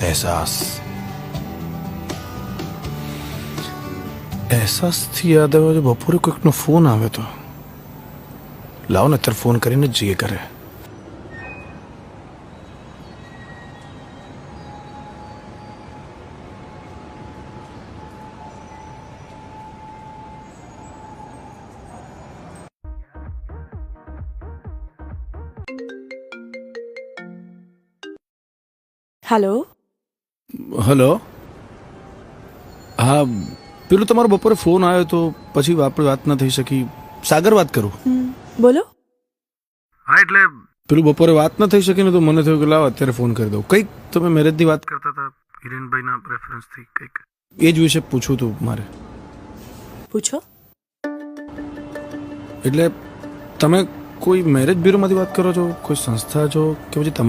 અહેસાસ અહેસાસથી યાદ આવ્યો છે બપોરે કોઈકનો ફોન આવ્યો હતો. લાવો ને અત્યારે ફોન કરીને જ જઈએ કરે. હેલો. હલો. હા, પેલું તમારો બપોરે ફોન આવ્યો તો પછી આપણે વાત ન થઈ શકી. સાગર વાત કરું. બોલો. હા, એટલે પેલું બપોરે વાત ન થઈ શકી ને તો મને થયું કે લાવ અત્યારે ફોન કરી દઉં. કંઈક તમે મેરેજની વાત કરતા હતા હિરેનભાઈના પ્રેફરન્સથી કંઈક એ જ વિશે પૂછવું હતું મારે. પૂછો. એટલે તમે કોઈ મેરેજ બ્યુરોમાંથી વાત કરો છો, કોઈ સંસ્થા છો કે પછી